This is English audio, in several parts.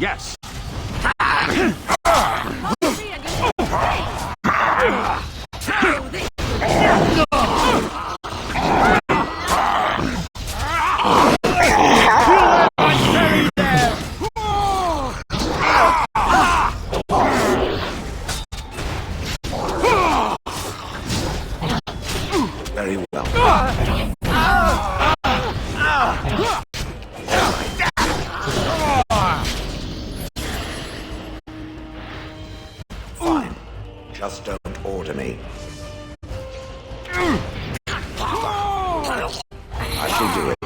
Yes. Very well. Fine. Just don't order me. I shall do it.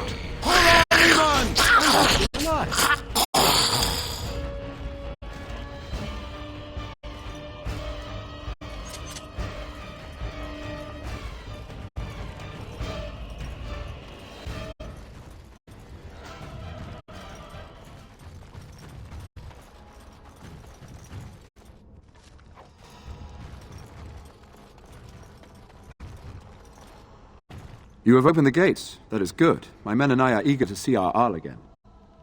You have opened the gates. That is good. My men and I are eager to see our Arl again.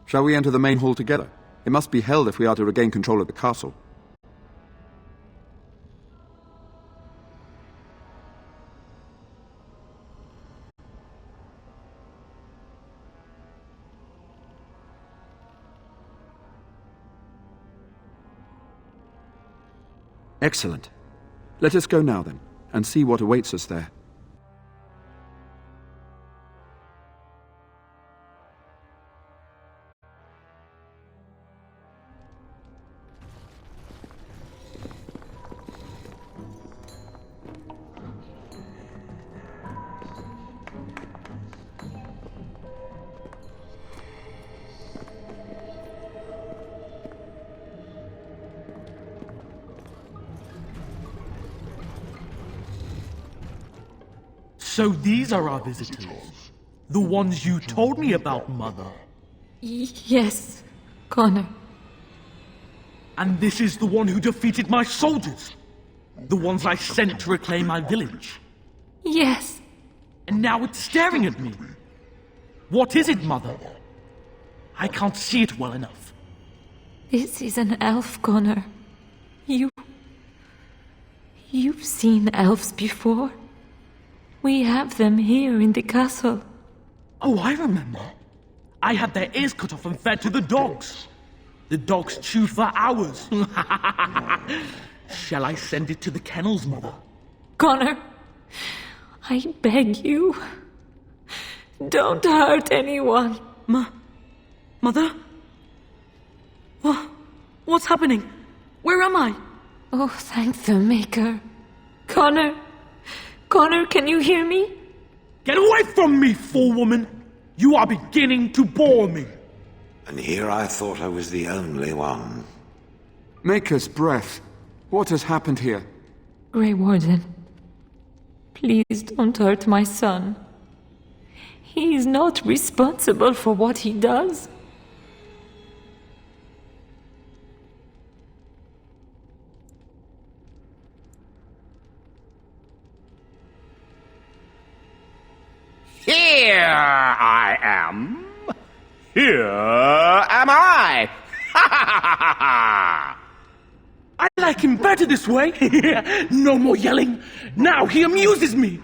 Shall we enter the main hall together? It must be held if we are to regain control of the castle. Excellent. Let us go now, then, and see what awaits us there. So these are our visitors. The ones you told me about, Mother. Yes, Connor. And this is the one who defeated my soldiers. The ones I sent to reclaim my village. Yes. And now it's staring at me. What is it, Mother? I can't see it well enough. This is an elf, Connor. You've seen elves before. We have them here in the castle. Oh, I remember. I had their ears cut off and fed to the dogs. The dogs chew for hours. Shall I send it to the kennels, Mother? Connor, I beg you. Don't hurt anyone. Mother? What's happening? Where am I? Oh, thank the Maker. Connor, can you hear me? Get away from me, fool woman! You are beginning to bore me. And here I thought I was the only one. Maker's breath. What has happened here? Grey Warden, please don't hurt my son. He is not responsible for what he does. Here I am. Here am I. Ha ha ha ha ha! I like him better this way. No more yelling. Now he amuses me.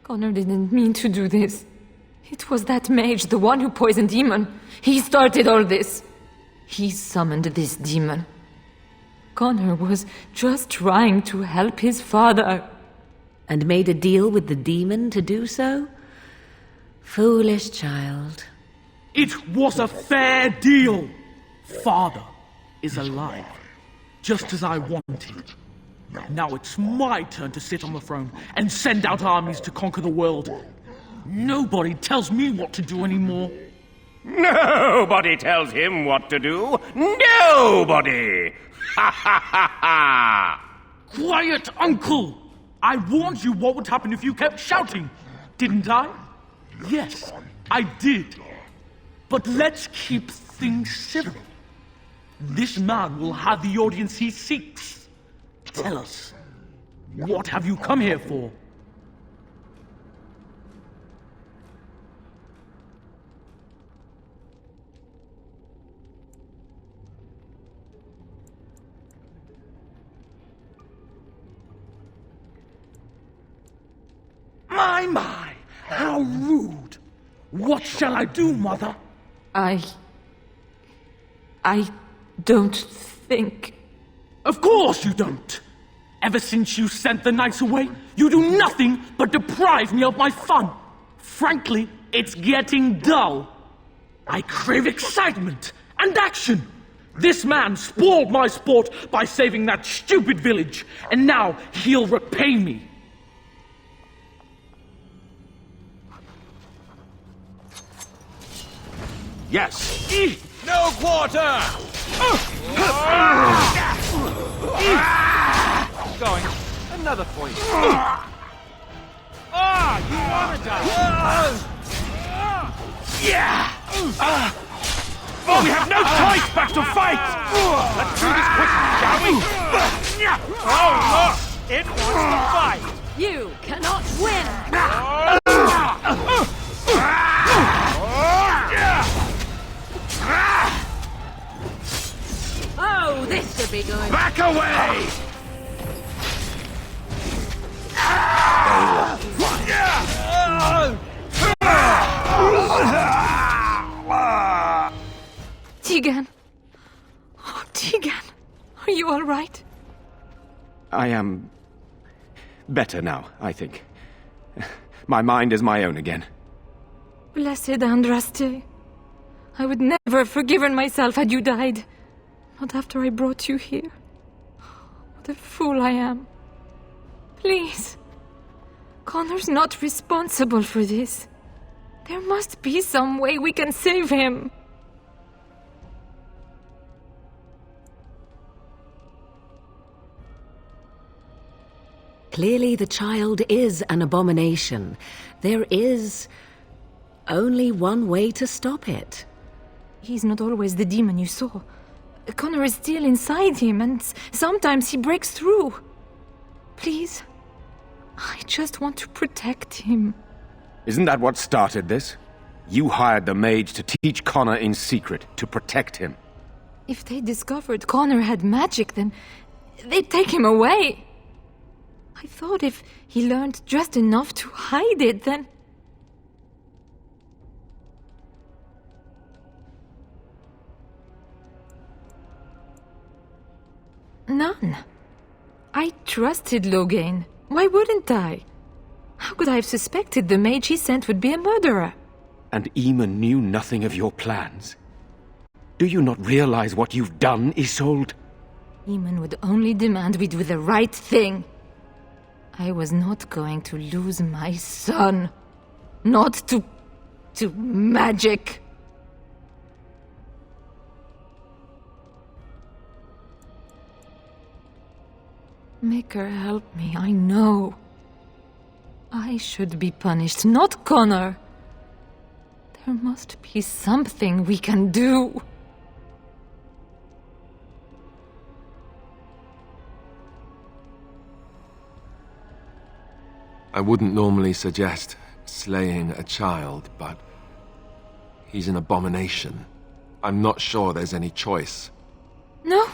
Connor didn't mean to do this. It was that mage, the one who poisoned Demon. He started all this. He summoned this demon. Connor was just trying to help his father. And made a deal with the demon to do so? Foolish child. It was a fair deal. Father is alive, just as I wanted. Now it's my turn to sit on the throne and send out armies to conquer the world. Nobody tells me what to do anymore. Nobody tells him what to do. Nobody! Ha ha ha ha! Quiet, Uncle! I warned you what would happen if you kept shouting, didn't I? Yes, I did. But let's keep things civil. This man will have the audience he seeks. Tell us, what have you come here for? my! How rude! What shall I do, Mother? I don't think... Of course you don't! Ever since you sent the knights away, you do nothing but deprive me of my fun. Frankly, it's getting dull. I crave excitement and action. This man spoiled my sport by saving that stupid village, and now he'll repay me. Yes. No quarter! Going. Another point. You wanna die? Yeah! Oh, we have no choice but to fight! Let's do this quickly, shall we? Oh, look! It wants to fight! You cannot win! Oh, this should be good. Back away! Tegan. Oh, Tegan. Are you all right? I am better now, I think. My mind is my own again. Blessed Andraste. I would never have forgiven myself had you died. Not after I brought you here. What a fool I am. Please. Connor's not responsible for this. There must be some way we can save him. Clearly the child is an abomination. There is only one way to stop it. He's not always the demon you saw. Connor is still inside him, and sometimes he breaks through. Please, I just want to protect him. Isn't that what started this? You hired the mage to teach Connor in secret, to protect him. If they discovered Connor had magic, then they'd take him away. I thought if he learned just enough to hide it, then... None. I trusted Logain. Why wouldn't I? How could I have suspected the mage he sent would be a murderer? And Eamon knew nothing of your plans. Do you not realize what you've done, Isolde? Eamon would only demand we do the right thing. I was not going to lose my son. Not to magic. Make her help me, I know. I should be punished, not Connor. There must be something we can do. I wouldn't normally suggest slaying a child, but he's an abomination. I'm not sure there's any choice. No?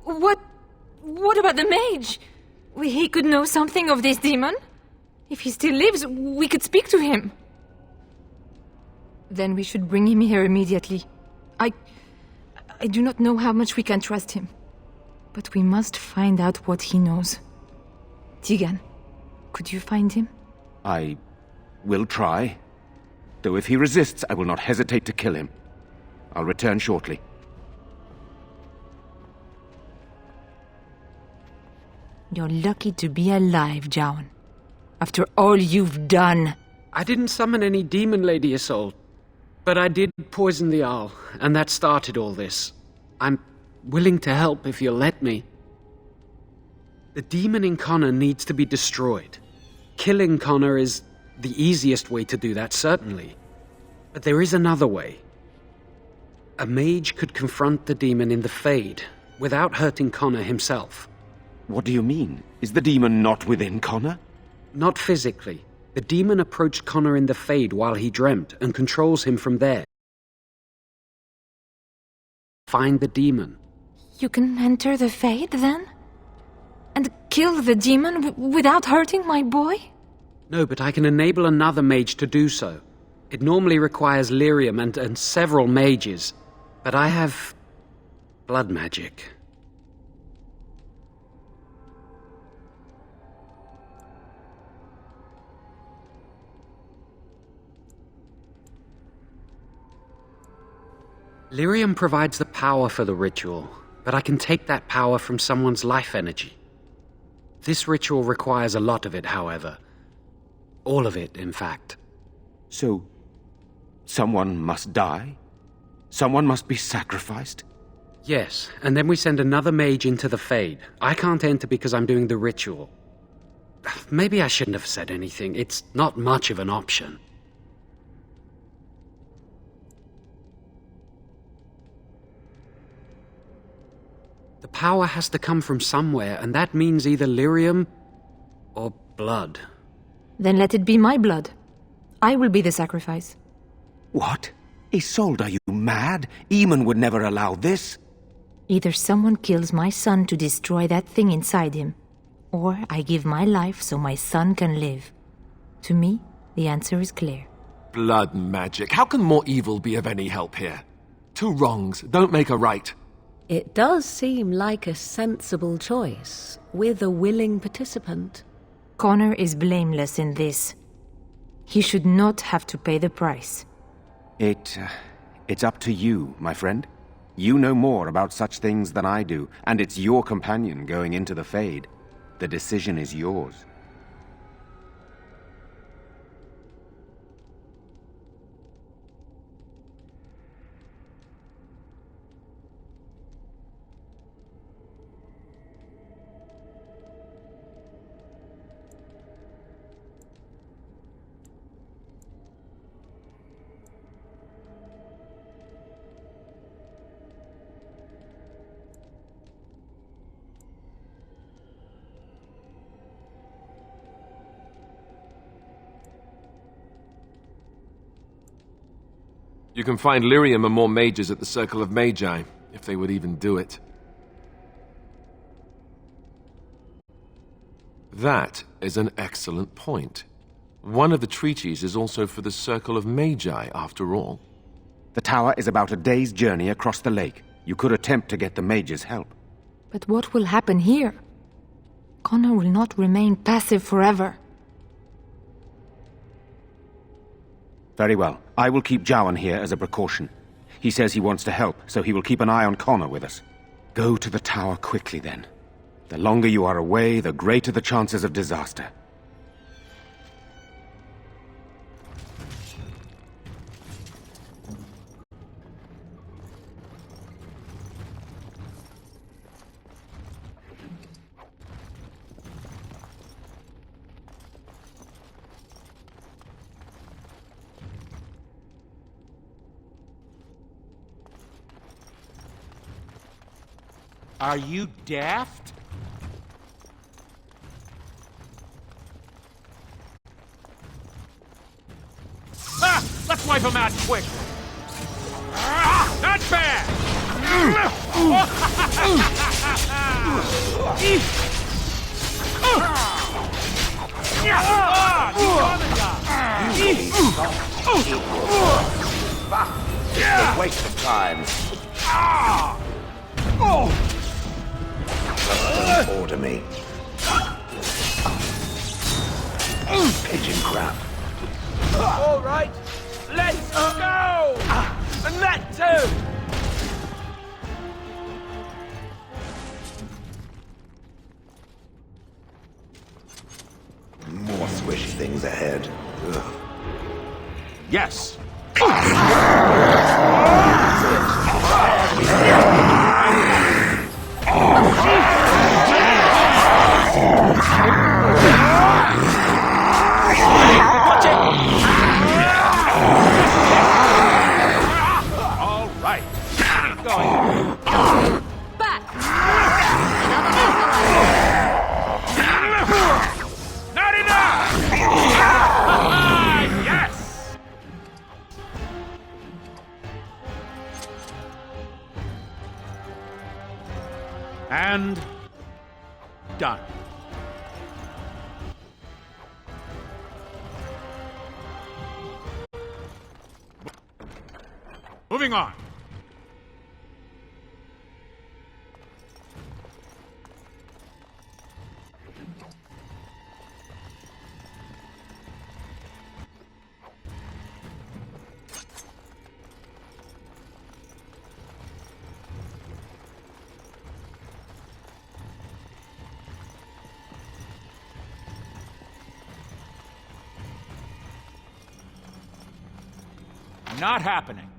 What about the mage? He could know something of this demon. If he still lives, we could speak to him. Then we should bring him here immediately. I do not know how much we can trust him. But we must find out what he knows. Tegan, could you find him? I will try. Though if he resists, I will not hesitate to kill him. I'll return shortly. You're lucky to be alive, Jowan. After all you've done. I didn't summon any demon, Lady Isolde. But I did poison the owl, and that started all this. I'm willing to help if you'll let me. The demon in Connor needs to be destroyed. Killing Connor is the easiest way to do that, certainly. But there is another way. A mage could confront the demon in the Fade without hurting Connor himself. What do you mean? Is the demon not within Connor? Not physically. The demon approached Connor in the Fade while he dreamt and controls him from there. Find the demon. You can enter the Fade, then? And kill the demon without hurting my boy? No, but I can enable another mage to do so. It normally requires lyrium and several mages. But I have blood magic. Lyrium provides the power for the ritual, but I can take that power from someone's life energy. This ritual requires a lot of it, however. All of it, in fact. So, someone must die? Someone must be sacrificed? Yes, and then we send another mage into the Fade. I can't enter because I'm doing the ritual. Maybe I shouldn't have said anything. It's not much of an option. The power has to come from somewhere, and that means either lyrium or blood. Then let it be my blood. I will be the sacrifice. What? Isolde, are you mad? Eamon would never allow this. Either someone kills my son to destroy that thing inside him, or I give my life so my son can live. To me, the answer is clear. Blood magic. How can more evil be of any help here? Two wrongs don't make a right. It does seem like a sensible choice, with a willing participant. Connor is blameless in this. He should not have to pay the price. It's up to you, my friend. You know more about such things than I do, and it's your companion going into the Fade. The decision is yours. You can find lyrium and more mages at the Circle of Magi, if they would even do it. That is an excellent point. One of the treaties is also for the Circle of Magi, after all. The tower is about a day's journey across the lake. You could attempt to get the mages' help. But what will happen here? Connor will not remain passive forever. Very well. I will keep Jowan here as a precaution. He says he wants to help, so he will keep an eye on Connor with us. Go to the tower quickly, then. The longer you are away, the greater the chances of disaster. Are you daft? Ah! Let's wipe him out quick! Ah, not bad! A waste of time. Order me. Pigeon crap. All right, let's go! And that too! More squishy things ahead. Ugh. Yes! Watch it! All right, keep going. Back! Not enough! Yes! And done. Moving on. Not happening.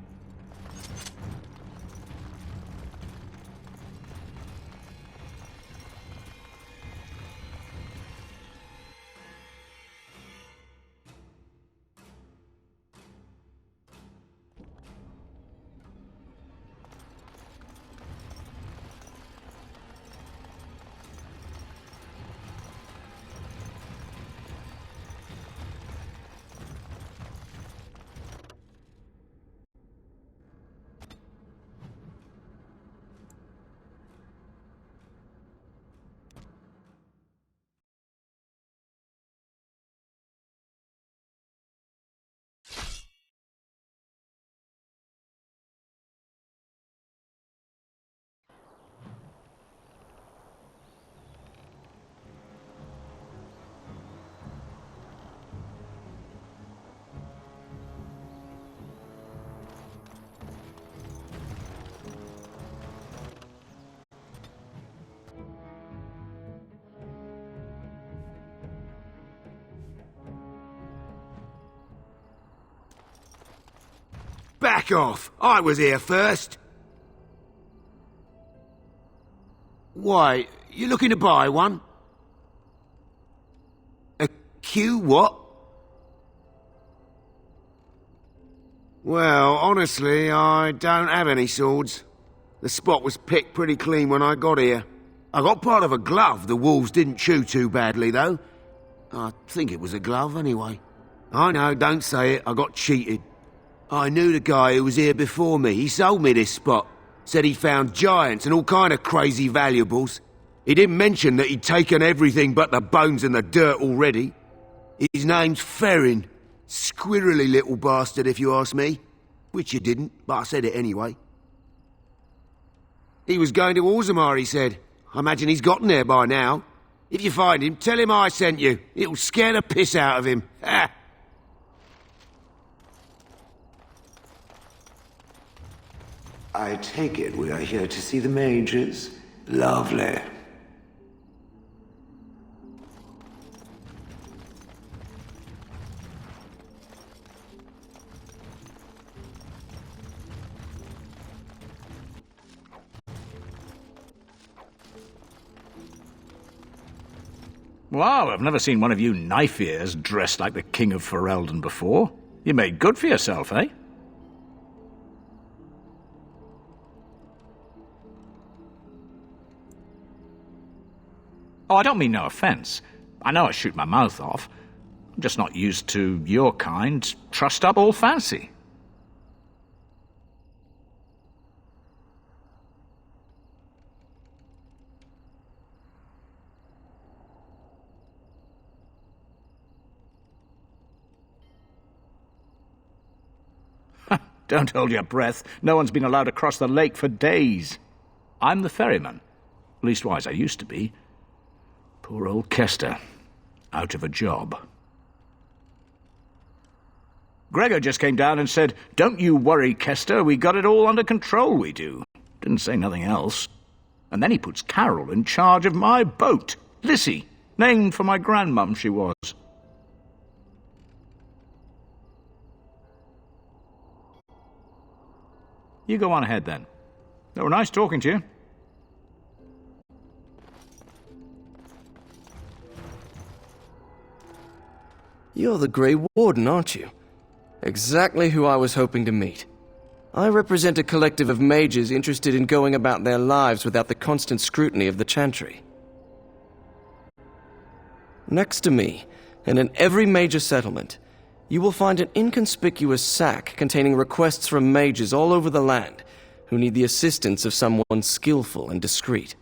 Back off! I was here first! Why, you looking to buy one? A Q what? Well, honestly, I don't have any swords. The spot was picked pretty clean when I got here. I got part of a glove the wolves didn't chew too badly, though. I think it was a glove, anyway. I know, don't say it, I got cheated. I knew the guy who was here before me. He sold me this spot. Said he found giants and all kind of crazy valuables. He didn't mention that he'd taken everything but the bones and the dirt already. His name's Ferrin. Squirrely little bastard, if you ask me. Which you didn't, but I said it anyway. He was going to Orzammar, he said. I imagine he's gotten there by now. If you find him, tell him I sent you. It'll scare the piss out of him. Ha! I take it we are here to see the mages. Lovely. Wow, I've never seen one of you knife-ears dressed like the King of Ferelden before. You made good for yourself, eh? Oh, I don't mean no offense. I know I shoot my mouth off. I'm just not used to your kind, trussed-up all fancy. Don't hold your breath. No one's been allowed to cross the lake for days. I'm the ferryman. Leastwise, I used to be. Poor old Kester. Out of a job. Gregor just came down and said, "Don't you worry, Kester, we got it all under control, we do." Didn't say nothing else. And then he puts Carol in charge of my boat. Lissy, named for my grandmum she was. You go on ahead, then. They were nice talking to you. You're the Grey Warden, aren't you? Exactly who I was hoping to meet. I represent a collective of mages interested in going about their lives without the constant scrutiny of the Chantry. Next to me, and in every major settlement, you will find an inconspicuous sack containing requests from mages all over the land who need the assistance of someone skillful and discreet.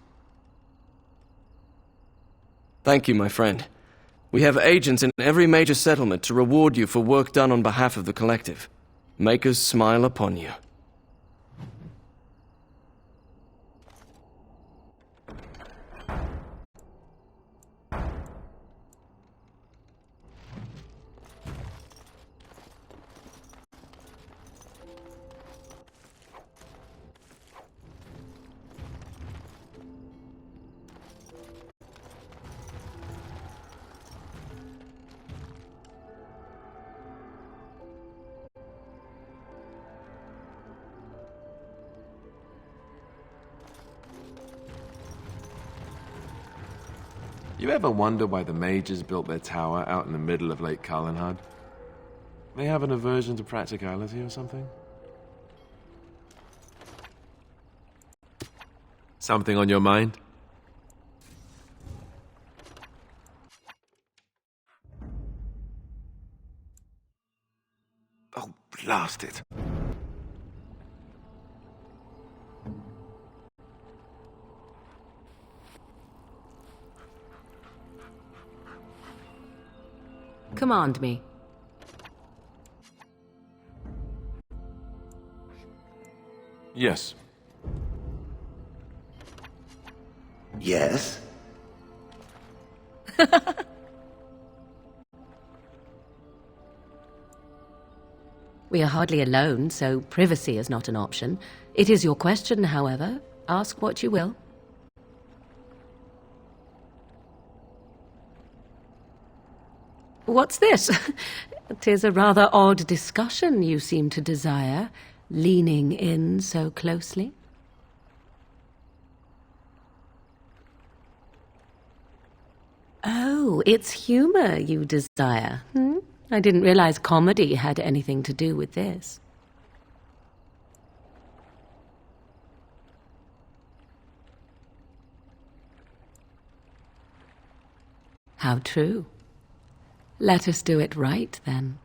Thank you, my friend. We have agents in every major settlement to reward you for work done on behalf of the collective. Make us smile upon you. You ever wonder why the mages built their tower out in the middle of Lake Carlinhad? They have an aversion to practicality or something? Something on your mind? Oh, blast it. Command me. Yes. Yes? We are hardly alone, so privacy is not an option. It is your question, however. Ask what you will. What's this? 'Tis a rather odd discussion you seem to desire, leaning in so closely. Oh, it's humor you desire, hmm? I didn't realize comedy had anything to do with this. How true. Let us do it right, then.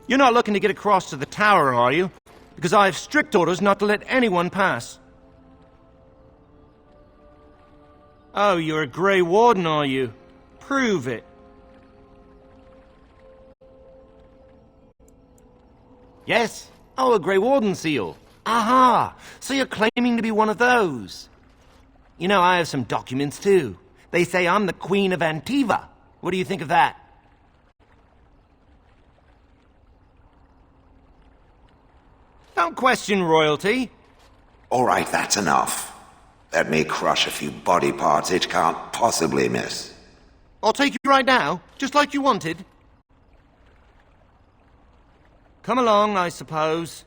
You're not looking to get across to the tower, are you? Because I have strict orders not to let anyone pass. Oh, you're a Grey Warden, are you? Prove it. Yes? Oh, a Grey Warden seal. Aha! So you're claiming to be one of those. You know, I have some documents, too. They say I'm the Queen of Antiva. What do you think of that? Don't question royalty. All right, that's enough. Let me crush a few body parts it can't possibly miss. I'll take you right now, just like you wanted. Come along, I suppose.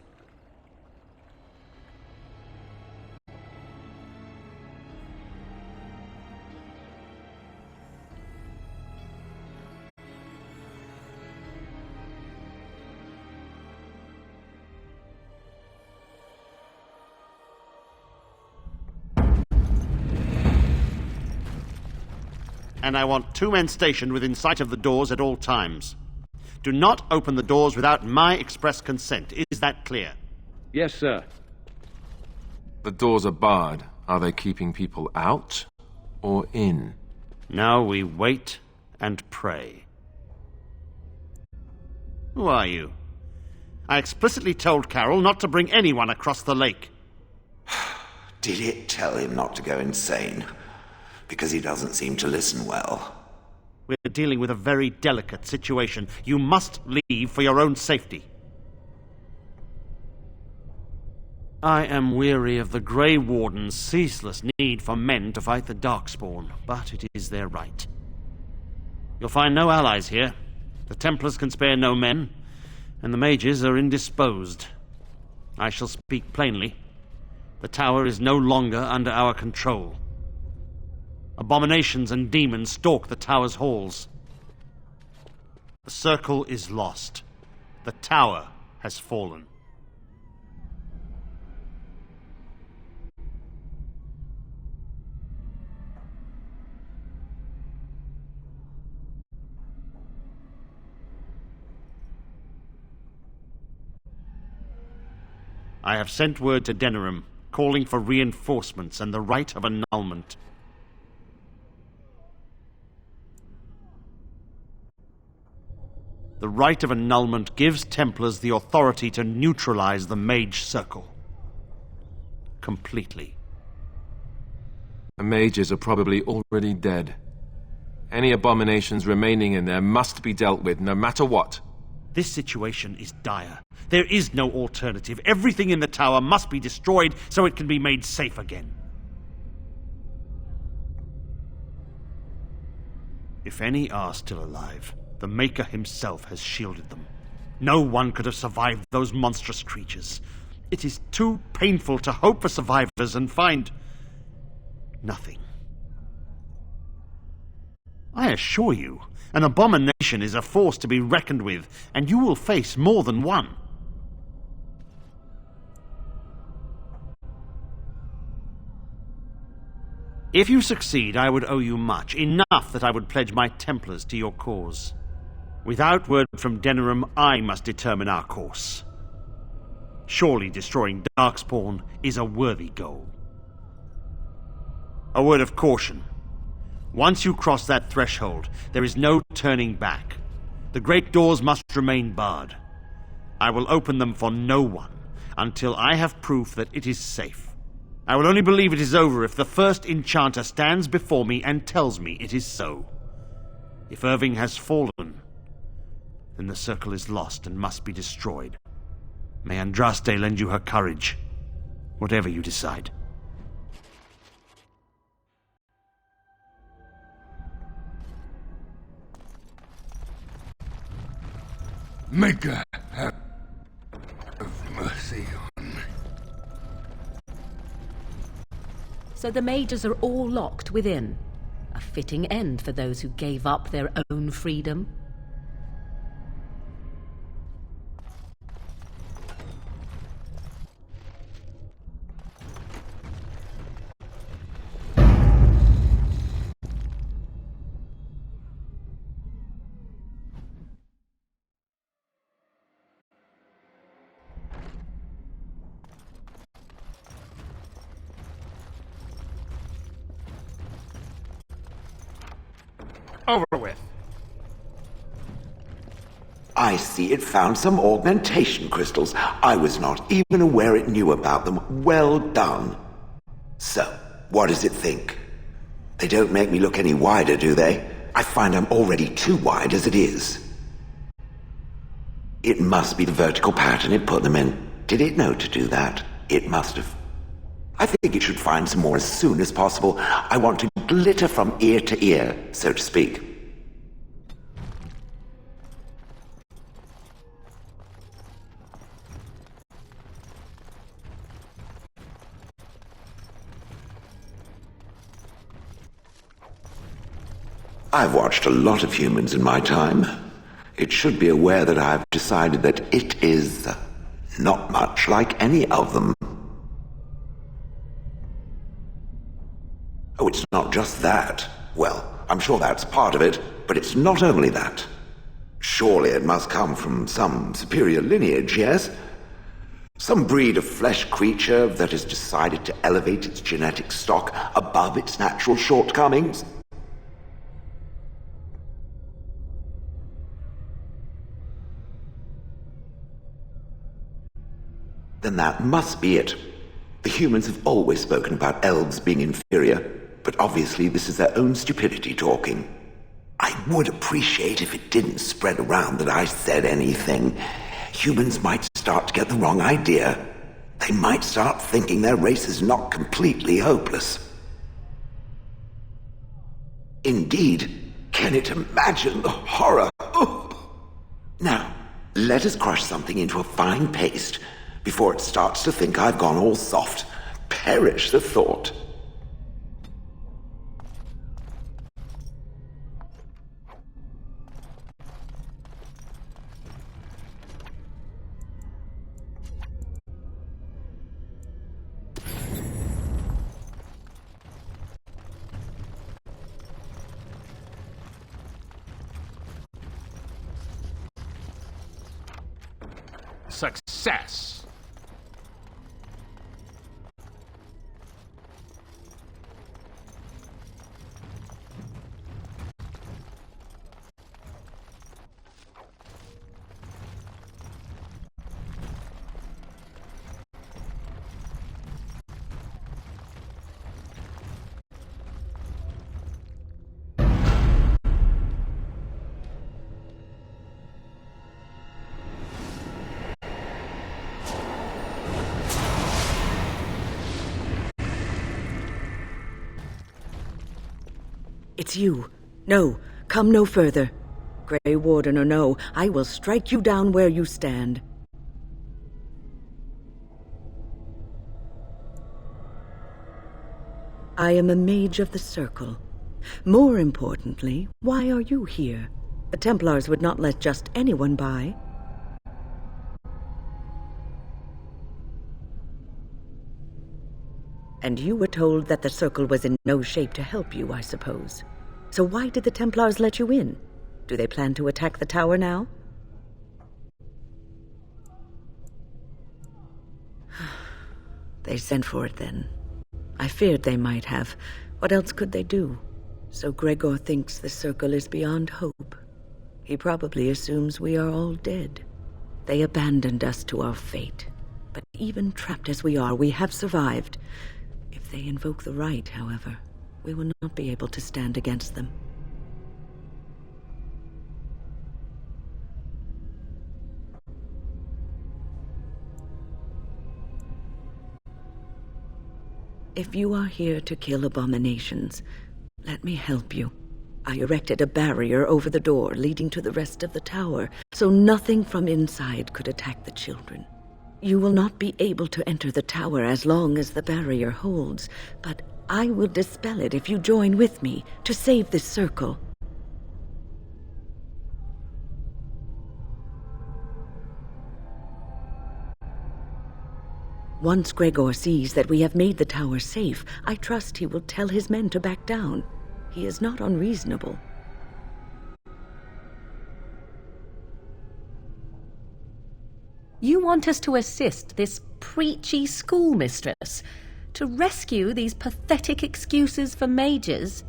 And I want 2 men stationed within sight of the doors at all times. Do not open the doors without my express consent. Is that clear? Yes, sir. The doors are barred. Are they keeping people out or in? Now we wait and pray. Who are you? I explicitly told Carol not to bring anyone across the lake. Did it tell him not to go insane? Because he doesn't seem to listen well. We're dealing with a very delicate situation. You must leave for your own safety. I am weary of the Grey Warden's ceaseless need for men to fight the Darkspawn, but it is their right. You'll find no allies here. The Templars can spare no men, and the mages are indisposed. I shall speak plainly. The tower is no longer under our control. Abominations and demons stalk the tower's halls. The circle is lost. The tower has fallen. I have sent word to Denerim, calling for reinforcements and the right of annulment. The right of annulment gives Templars the authority to neutralize the Mage Circle. Completely. The mages are probably already dead. Any abominations remaining in there must be dealt with, no matter what. This situation is dire. There is no alternative. Everything in the tower must be destroyed so it can be made safe again. If any are still alive, the Maker himself has shielded them. No one could have survived those monstrous creatures. It is too painful to hope for survivors and find nothing. I assure you, an abomination is a force to be reckoned with, and you will face more than one. If you succeed, I would owe you much, enough that I would pledge my Templars to your cause. Without word from Denerim, I must determine our course. Surely destroying Darkspawn is a worthy goal. A word of caution. Once you cross that threshold, there is no turning back. The great doors must remain barred. I will open them for no one until I have proof that it is safe. I will only believe it is over if the first enchanter stands before me and tells me it is so. If Irving has fallen, then the circle is lost and must be destroyed. May Andraste lend you her courage, whatever you decide. Maker, have mercy on me. So the mages are all locked within. A fitting end for those who gave up their own freedom. Over with. I see it found some augmentation crystals. I was not even aware it knew about them. Well done. So, what does it think? They don't make me look any wider, do they? I find I'm already too wide as it is. It must be the vertical pattern it put them in. Did it know to do that? It must have. I think it should find some more as soon as possible. I want to glitter from ear to ear, so to speak. I've watched a lot of humans in my time. It should be aware that I've decided that it is not much like any of them. Oh, it's not just that. Well, I'm sure that's part of it, but it's not only that. Surely it must come from some superior lineage, yes? Some breed of flesh creature that has decided to elevate its genetic stock above its natural shortcomings? Then that must be it. The humans have always spoken about elves being inferior, but obviously this is their own stupidity talking. I would appreciate if it didn't spread around that I said anything. Humans might start to get the wrong idea. They might start thinking their race is not completely hopeless. Indeed, can it imagine the horror? Oh. Now, let us crush something into a fine paste before it starts to think I've gone all soft. Perish the thought. Success. It's you. No, come no further. Grey Warden or no, I will strike you down where you stand. I am a mage of the Circle. More importantly, why are you here? The Templars would not let just anyone by. And you were told that the Circle was in no shape to help you, I suppose. So why did the Templars let you in? Do they plan to attack the tower now? They sent for it then. I feared they might have. What else could they do? So Gregor thinks the Circle is beyond hope. He probably assumes we are all dead. They abandoned us to our fate. But even trapped as we are, we have survived. If they invoke the right, however, we will not be able to stand against them. If you are here to kill abominations, let me help you. I erected a barrier over the door leading to the rest of the tower, so nothing from inside could attack the children. You will not be able to enter the tower as long as the barrier holds, but I will dispel it if you join with me to save this Circle. Once Gregor sees that we have made the tower safe, I trust he will tell his men to back down. He is not unreasonable. You want us to assist this preachy schoolmistress to rescue these pathetic excuses for mages?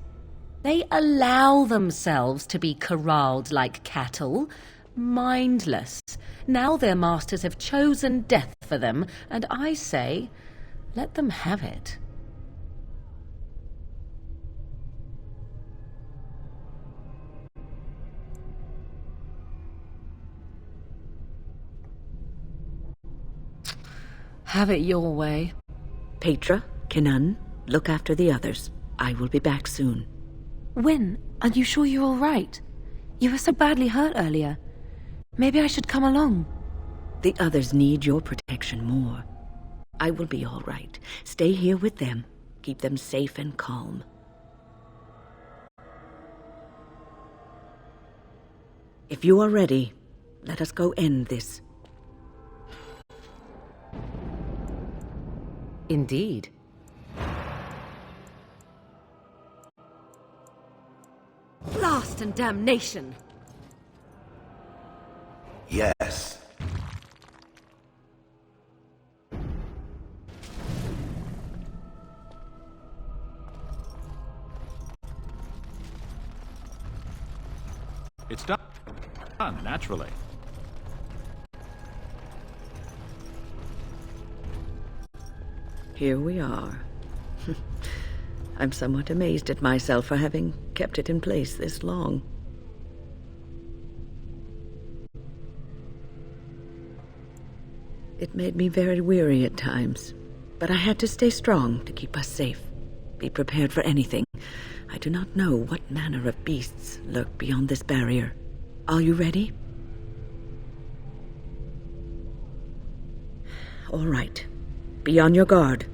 They allow themselves to be corralled like cattle, mindless. Now their masters have chosen death for them, and I say, let them have it. Have it your way. Petra, Kinan, look after the others. I will be back soon. When? Are you sure you're all right? You were so badly hurt earlier. Maybe I should come along. The others need your protection more. I will be all right. Stay here with them. Keep them safe and calm. If you are ready, let us go end this. Indeed. Blast and damnation! Yes. It's done, naturally. Here we are. I'm somewhat amazed at myself for having kept it in place this long. It made me very weary at times, but I had to stay strong to keep us safe. Be prepared for anything. I do not know what manner of beasts lurk beyond this barrier. Are you ready? All right. Be on your guard.